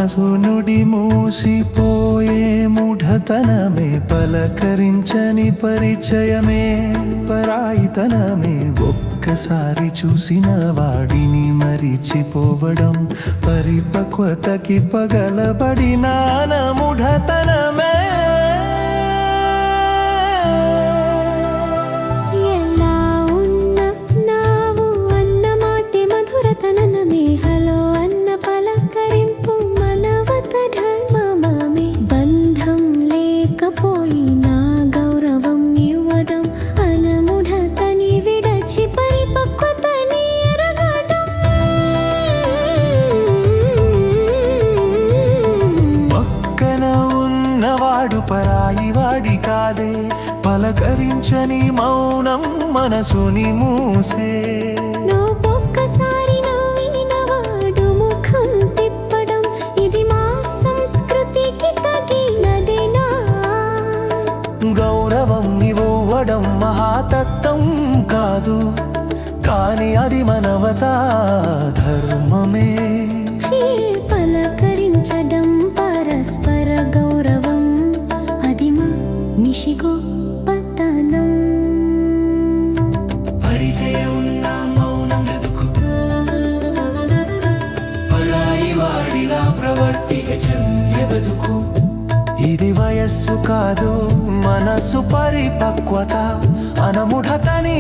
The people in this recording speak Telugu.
మనసు నుడి మూసిపోయే మూఢతనమే, పలకరించని పరిచయమే పరాయితనమే. ఒక్కసారి చూసిన వాడిని మరిచిపోవడం పరిపక్వతకి పగలబడిన మూఢతనమే. వాడు పరాయి వాడి కాదే, పలకరించని మౌనం మనసుని మూసే. ఒక్కసారి నవ్విన వాడు ముఖం తిప్పడం, ఇది మా సంస్కృతికి తగినదేనా? గౌరవం ఇవ్వడం మహాతత్వం కాదు, కానీ అది మానవతా ధర్మమే. పలకరించడం పరస్పర గౌరవం, అది మా నిషిగో పతనం. పరిచయం ఉన్న మౌనం ఎదుకు, పరాయి వాడిలా ప్రవర్తిగా చెయ్యబదుకు. ఇది వయస్సు కాదు మనసు పరిపక్వత, అనముఢతని